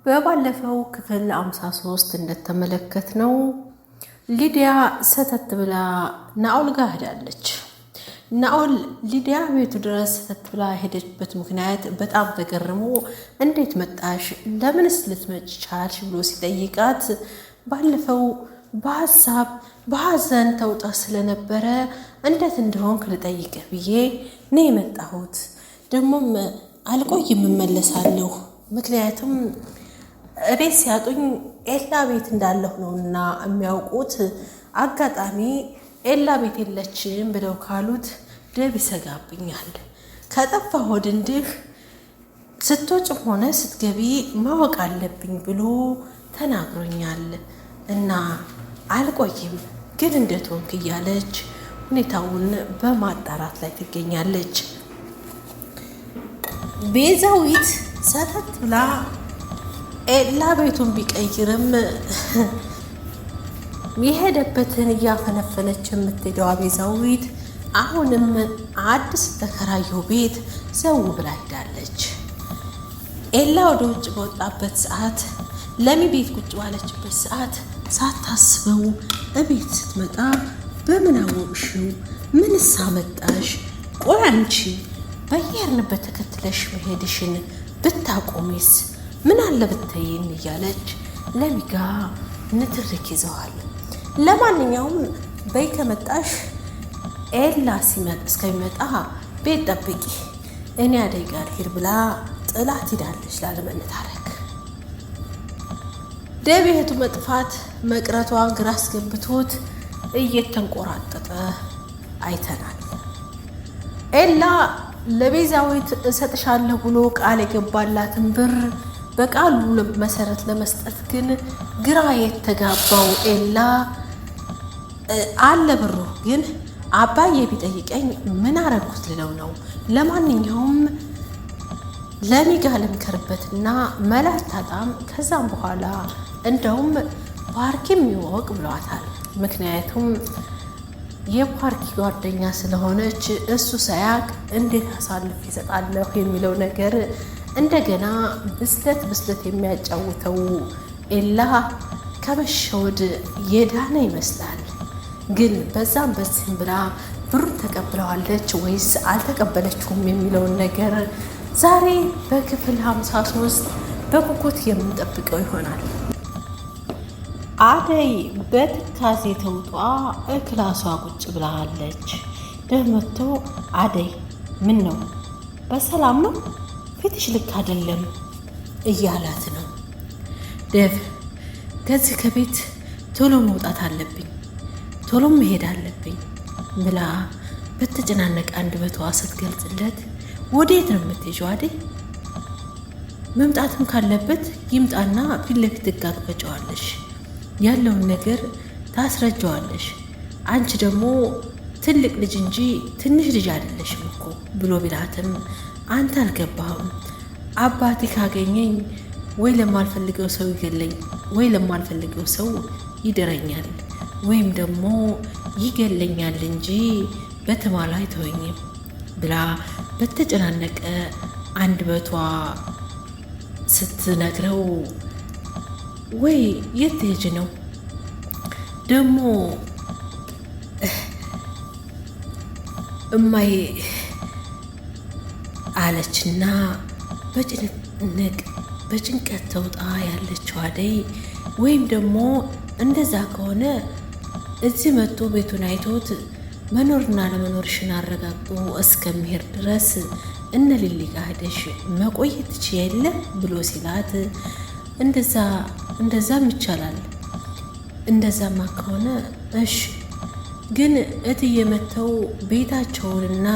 በባለፈው ክፍል 53 እንደተመለከትነው ሊዲያ ሰተት ብላ ናኦል ጋር ሄዳለች። ናኦል ሊዲያ ቤቱ ድረስ ሰተት ብላ ሄደችበት ምክንያት በጣም ተገርሞ እንዴት መጣሽ? ለምንስ ልትመጪ ቻልሽ? ብሎ ሲጠይቃት ባለፈው በሐዘን ተውጣ ስለነበረ እንዴት እንደሆንክ ልጠይቅህ ብዬ ነው የመጣሁት። ደግሞም አልቆይም እመለሳለሁ። ምክንያቱም ቤት ሲያጡኝ ኤላ ቤት እንዳለሁ ነውና የሚያውቁት። አጋጣሚ ኤላ ቤት የለችም ብለው ካሉት ደብ ይሰጋብኛል። ከጠፋሁ ወድንድህ ስትወጭም ሆነ ስትገቢ ማወቅ አለብኝ ብሎ ተናግሮኛል እና አልቆይም ግን እንዴት ሆንክ እያለች ሁኔታውን በማጣራት ላይ ትገኛለች። ቤዛዊት ሰተት ብላ ኤላ ቤቱን ቢቀይርም የሄደበትን እያፈነፈነች የምትሄደዋ ቤዛዊት አሁንም አዲስ ተከራየው ቤት ዘው ብላ ሄዳለች። ኤላ ወደ ውጭ በወጣበት ሰዓት ለሚ ቤት ቁጭ ባለችበት ሰዓት ሳታስበው እቤት ስትመጣ በምን አወቅሽው? ምንስ አመጣሽ? ቆይ አንቺ በየርንበት ተከትለሽ መሄድሽን ብታቆሚስ ምን አለ ብትይን እያለች ለሚጋ ንትርክ ይዘዋል። ለማንኛውም በይ ከመጣሽ ኤላ እስከሚመጣ ቤት ጠብቂ፣ እኔ አደይ ጋር ሄድ ብላ ጥላት ሄዳለች ላለመነታረክ። ደቤቱ መጥፋት መቅረቷን ግራ አስገብቶት እየተንቆራጠጠ አይተናል። ኤላ ለቤዛዊት እሰጥሻለሁ ብሎ ቃል የገባላትን ብር በቃሉ መሰረት ለመስጠት ግን ግራ የተጋባው ኤላ አለ ብሩ ግን አባዬ ቢጠይቀኝ ምን አረኩት ልለው ነው። ለማንኛውም ለሚጋ ልምከርበትና መላታጣም ከዛም በኋላ እንደውም ፓርኪም ይወቅ ብሏታል። ምክንያቱም የፓርኪ ጓደኛ ስለሆነች እሱ ሳያቅ እንዴት አሳልፍ ይሰጣለሁ የሚለው ነገር እንደገና ብስለት የሚያጫውተው ኤላ ከመሸወድ የዳነ ይመስላል። ግን በዛም በዚህም ብላ ብሩን ተቀብለዋለች ወይስ አልተቀበለችውም የሚለውን ነገር ዛሬ በክፍል 53 በጉጉት የምንጠብቀው ይሆናል። አደይ በትካዜ ተውጧ ክላሷ ቁጭ ብላለች። ደመቶ አደይ ምን ነው በሰላም ነው? ፊትሽ ልክ አይደለም እያላት ነው። ደብ ከዚህ ከቤት ቶሎ መውጣት አለብኝ፣ ቶሎ መሄድ አለብኝ ብላ በተጨናነቀ አንደበቷ ስትገልጽለት ወዴት ነው የምትሄጂው አደይ? መምጣትም ካለበት ይምጣና ፊት ለፊት ትጋፈጫዋለሽ፣ ያለውን ነገር ታስረጃዋለሽ። አንቺ ደግሞ ትልቅ ልጅ እንጂ ትንሽ ልጅ አይደለሽም እኮ ብሎ ቢላትም አንተ አልገባህም፣ አባቴ ካገኘኝ ወይ ለማልፈልገው ሰው ይገለኝ ወይ ለማልፈልገው ሰው ይደረኛል ወይም ደግሞ ይገለኛል እንጂ በተማላ አይተወኝም ብላ በተጨናነቀ አንደበቷ ስትነግረው ወይ የት ትሄጂ ነው ደግሞ እማዬ አለችና በጭንቀት ተውጣ ያለችው አደይ ወይም ደግሞ እንደዛ ከሆነ እዚህ መጥቶ ቤቱን አይቶት መኖርና ለመኖርሽን አረጋግጦ እስከሚሄድ ድረስ እነ ሊሊ ጋር ሄደሽ መቆየት ትችያለ ብሎ ሲላት እንደዛም ይቻላል። እንደዛማ ከሆነ እሺ፣ ግን እትዬ መተው ቤታቸውንና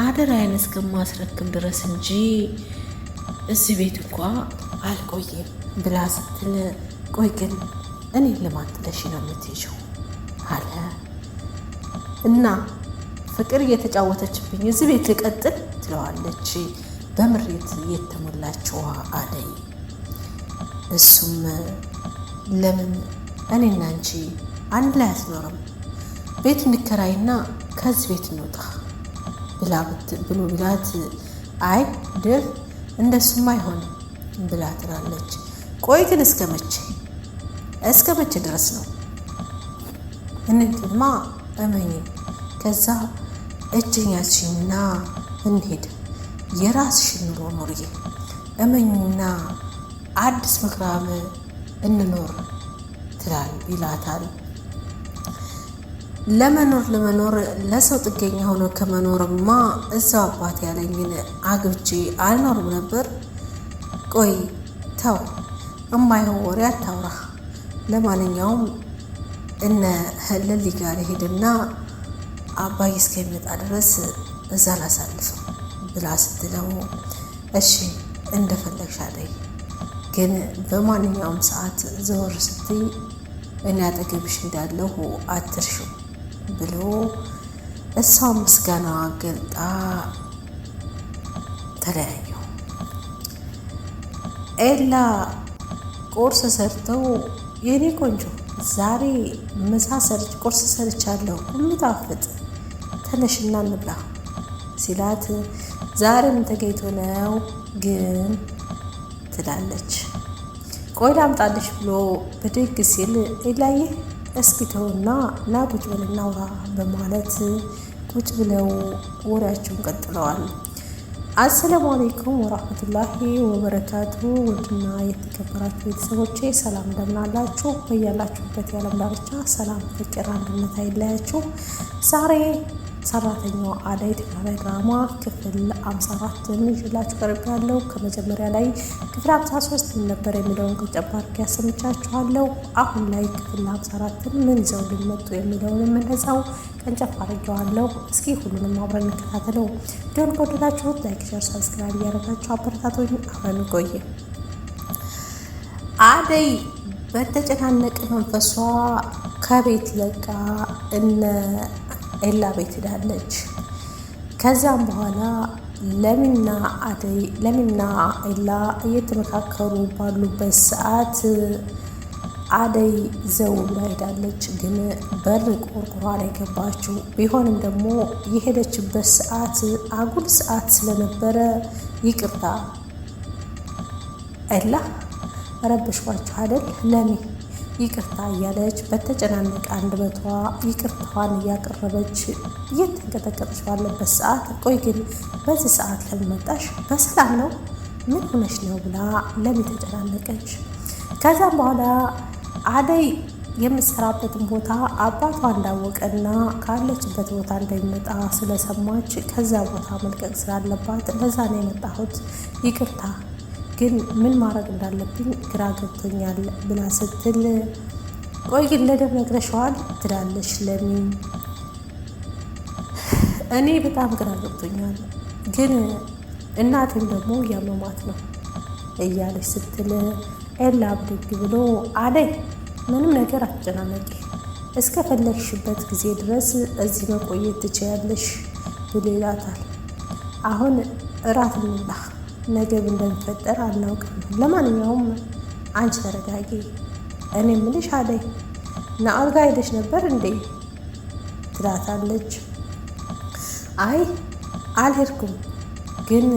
አደራዬን እስከማስረክብ ድረስ እንጂ እዚህ ቤት እንኳ አልቆይም ብላ ስትል ቆይ ግን እኔን ለማጥለሽ ነው የምትሄጂው አለ እና ፍቅር እየተጫወተችብኝ እዚህ ቤት ልቀጥል ትለዋለች በምሬት የተሞላችው አደይ። እሱም ለምን እኔና አንቺ አንድ ላይ አትኖርም? ቤት እንከራይና ከዚህ ቤት እንውጣ ብሎ ቢላት፣ አይ ድር እንደሱም አይሆንም ብላ ትላለች። ቆይ ግን እስከ መቼ ድረስ ነው? እንግዲህማ እመኝ፣ ከዛ እጅኛችንና እንሄድ፣ የራስሽን ኑሮ ኑሪ፣ እመኝና አዲስ ምክራም እንኖር ይላታል። ለመኖር ለሰው ጥገኛ ሆኖ ከመኖርማ እዛው አባት ያለኝን አግብቼ አልኖርም ነበር። ቆይ ተው፣ እማይሆን ወሬ አታውራ። ለማንኛውም እነ ለሊ ጋር ሄድና አባይ እስከሚመጣ ድረስ እዛ ላሳልፈው ብላ ስትለው፣ እሺ እንደፈለግሽ አደይ፣ ግን በማንኛውም ሰዓት ዘወር ስትይ እኔ አጠገብሽ እንዳለሁ አትርሽው ብሎ እሷም ምስጋናዋ ገልጣ ተለያዩ። ኤላ ቁርስ ሰርተው የኔ ቆንጆ ዛሬ ቁርስ ሰርቻለሁ፣ ሁሉ ጣፍጥ፣ ተነሽና እንብላ ሲላት፣ ዛሬ ምን ተገኝቶ ነው ግን ትላለች። ቆይ ላምጣልሽ ብሎ ብድግ ሲል ኤላዬ እስኪ ተውና ና ቁጭ ብለን እናውራ በማለት ቁጭ ብለው ወሬያቸውን ቀጥለዋል። አሰላሙ አለይኩም ወራህመቱላሂ ወበረካቱ። ውድና የተከበራችሁ ቤተሰቦቼ ሰላም እንደምን አላችሁ? በያላችሁበት የዓለም ዳርቻ ሰላም፣ ፍቅር፣ አንድነት አይለያችሁ። ዛሬ ሰራተኛዋ አደይ ተከታታይ ድራማ ክፍል 54 ይዤላችሁ ቀርቤያለሁ። ከመጀመሪያ ላይ ክፍል 53 ምን ነበር የሚለውን ቁጭ አድርጌ ያሰምቻችኋለሁ። አሁን ላይ ክፍል 54 ምን ይዘው ሊመጡ የሚለውን እንደዛው ቀንጨፍ አድርጌዋለሁ። እስኪ ሁሉንም አብረን እንከታተለው። ቪዲዮን ከወደዳችሁት ላይክ፣ ሼር፣ ሰብስክራይብ እያደረጋችሁ አበረታቶኝ አብረን እንቆይ። አደይ በተጨናነቀ መንፈሷ ከቤት ለቃ እነ ኤላ ቤት ሄዳለች። ከዛም በኋላ ለሚና ኤላ እየተመካከሩ ባሉበት ሰዓት አደይ ዘው ብላ ሄዳለች። ግን በር ቆርቁሯ ላይ ገባችው። ቢሆንም ደግሞ የሄደችበት ሰዓት አጉል ሰዓት ስለነበረ ይቅርታ ኤላ ረብሽኳችሁ አይደል ለሚ ይቅርታ እያለች በተጨናነቀ አንደበቷ ይቅርታዋን እያቀረበች እየተንቀጠቀጠች ባለበት ሰዓት፣ ቆይ ግን በዚህ ሰዓት ለምን መጣሽ? በሰላም ነው? ምን ሆነሽ ነው ብላ ለሚ ተጨናነቀች። ከዛም በኋላ አደይ የምትሰራበትን ቦታ አባቷ እንዳወቀና ካለችበት ቦታ እንደሚመጣ ስለሰማች ከዛ ቦታ መልቀቅ ስላለባት ለዛ ነው የመጣሁት፣ ይቅርታ ግን ምን ማድረግ እንዳለብኝ ግራ ገብቶኛል ብላ ስትል፣ ቆይ ግን ለደብ ነግረሽዋል ትላለች ለሚ። እኔ በጣም ግራ ገብቶኛል፣ ግን እናቴም ደግሞ እያመማት ነው እያለች ስትል፣ ኤላ ብድግ ብሎ አደይ ምንም ነገር አትጨናነቂ፣ እስከ ፈለግሽበት ጊዜ ድረስ እዚህ መቆየት ትችያለሽ ብሎ ይላታል። አሁን እራት እንብላ፣ ነገ እንደሚፈጠር አናውቅም። ለማንኛውም አንቺ ተረጋጊ። እኔ ምልሽ አደይ ናኦል ጋር ሄደሽ ነበር እንዴ ትላታለች። አይ አልሄድኩም፣ ግን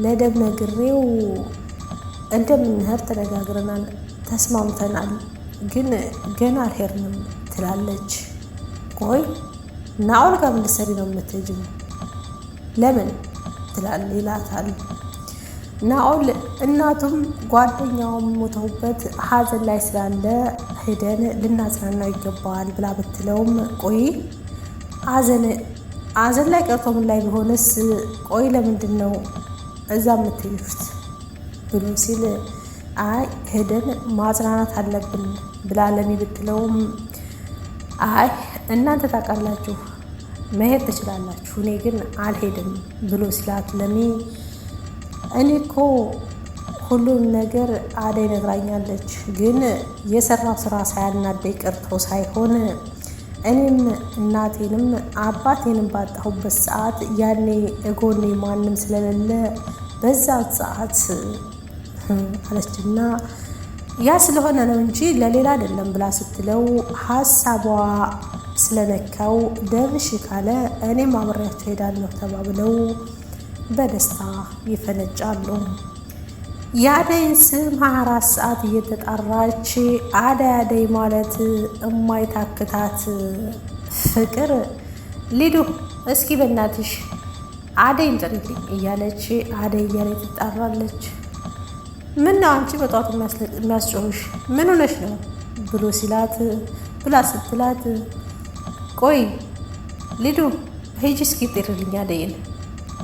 ለደብ ነግሬው እንደምንሄድ ተነጋግረናል፣ ተስማምተናል፣ ግን ገና አልሄድንም ትላለች። ቆይ ናኦል ጋር ምን ልትሰሪ ነው የምትሄጂው? ለምን ይላታል። ናኦል እናቱም ጓደኛውም ሞተውበት ሀዘን ላይ ስላለ ሄደን ልናጽናናው ይገባዋል ብላ ብትለውም፣ ቆይ ሀዘን ላይ ቀርቶ ምን ላይ ቢሆንስ፣ ቆይ ለምንድን ነው እዛ የምትሄዱት ብሎ ሲል፣ አይ ሄደን ማጽናናት አለብን ብላ ለሚ ብትለውም፣ አይ እናንተ ታውቃላችሁ መሄድ ትችላላችሁ፣ እኔ ግን አልሄድም ብሎ ሲላት ለሚ፣ እኔ እኮ ሁሉን ነገር አደይ ነግራኛለች፣ ግን የሰራው ስራ ሳያናደኝ ቀርቶ ሳይሆን እኔም እናቴንም አባቴንም ባጣሁበት ሰዓት ያኔ እጎኔ ማንም ስለሌለ በዛ ሰዓት አለችና ያ ስለሆነ ነው እንጂ ለሌላ አይደለም ብላ ስትለው ሀሳቧ ስለነካው ደብሽ ካለ እኔም አብሬያቸው ሄዳለሁ ተባብለው በደስታ ይፈነጫሉ። የአደይን ስም 24 ሰዓት እየተጣራች አደይ ማለት እማይታክታት ፍቅር ሊዱ እስኪ በእናትሽ አደይን ጥሪልኝ እያለች አደይ እያለች ትጣራለች። ምን ነው አንቺ በጧቱ የሚያስጮህሽ ምን ሆነሽ ነው ብሎ ሲላት ብላ ስትላት ቆይ ሊዱ ሂጂ እስኪ ጥሪልኝ አደይን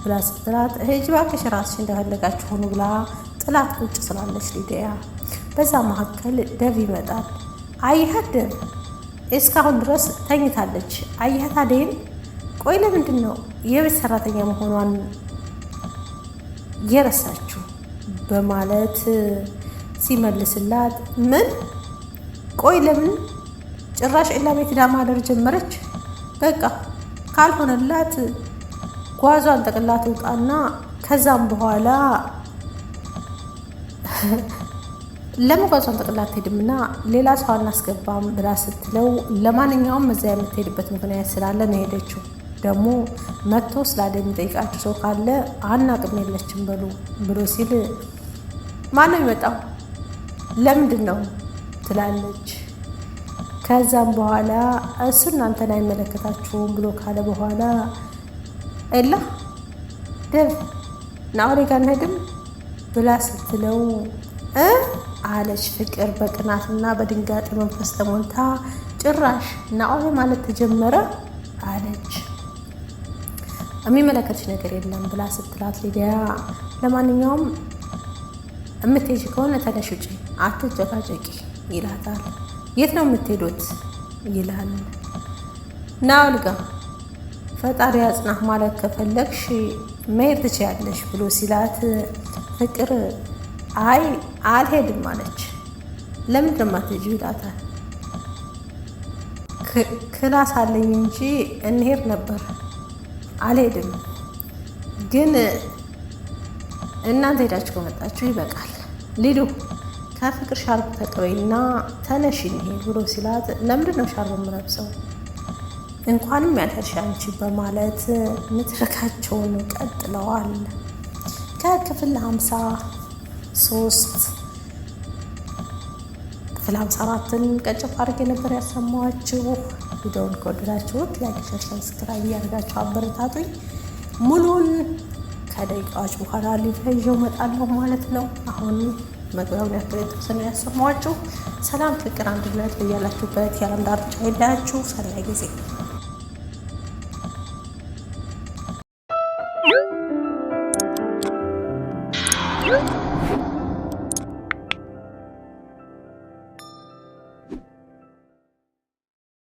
ብላ ስትላት ሂጂ እባክሽ ራስሽ እንደፈለጋችሁ ሆኑ ብላ ጥላት ቁጭ ስላለች ሊዲያ። በዛ መካከል ደብ ይመጣል። አየሃት ደብ እስካሁን ድረስ ተኝታለች። አየሃት አደይን ቆይ ለምንድን ነው የቤት ሰራተኛ መሆኗን የረሳችው በማለት ሲመልስላት ምን ቆይ ለምን ጭራሽ ኤላ ቤት ማደር ጀመረች? በቃ ካልሆነላት ጓዟን ጠቅላት ውጣና ከዛም በኋላ ለመጓዟን ጠቅላት ሄድምና ሌላ ሰው አናስገባም ብላ ስትለው ለማንኛውም እዛ የምትሄድበት ምክንያት ስላለ ነው ሄደችው። ደግሞ መጥቶ ስላለ የሚጠይቃችሁ ሰው ካለ አናቅም የለችም በሉ ብሎ ሲል ማነው የሚመጣው ለምንድን ነው ትላለች። ከዛም በኋላ እሱ እናንተን አይመለከታችሁም ብሎ ካለ በኋላ ኤላ ደብ ናኦል ጋር እንሄድም ብላ ስትለው አለች ፍቅር በቅናትና በድንጋጤ መንፈስ ተሞልታ ጭራሽ ናኦል ማለት ተጀመረ አለች። የሚመለከትሽ ነገር የለም ብላ ስትላት ሊዲያ ለማንኛውም የምትሄጂ ከሆነ ተነሽ ውጪ አትጨቃጨቂ ይላታል። የት ነው የምትሄዱት ይላል። ናኦል ጋር ፈጣሪ አጽናህ ማለት ከፈለግሽ መሄድ ትችያለሽ ብሎ ሲላት ፍቅር አይ አልሄድም አለች። ለምንድን ነው የማትሄጂው ይላታል። ክላስ አለኝ እንጂ እንሄድ ነበር አልሄድም፣ ግን እናንተ ሄዳችሁ ከመጣችሁ ይበቃል። ሊዱ ከፍቅር ሻርፕ ተቀበይና ተነሽ እንሂድ ብሎ ሲላት ለምንድን ነው ሻርፕ የምለብሰው እንኳንም ያልሄድሽ አንቺ በማለት ንትርካቸውን ቀጥለዋል። ከክፍል 53 ክፍል 54ን ቀጭፍ አድርጌ ነበር ያሰማኋችሁ። ቪዲዮውን ከወደዳችሁት ላይክ፣ ሼር፣ ሰብስክራይብ እያደረጋችሁ አበረታቱኝ። ሙሉን ከደቂቃዎች በኋላ ሊይዤው እመጣለሁ ማለት ነው። አሁን መግቢያውን ያክል የተወሰነ ያሰማኋችሁ። ሰላም፣ ፍቅር፣ አንድነት በያላችሁበት የዓለም ዳርቻ ይለያችሁ። ሰናይ ጊዜ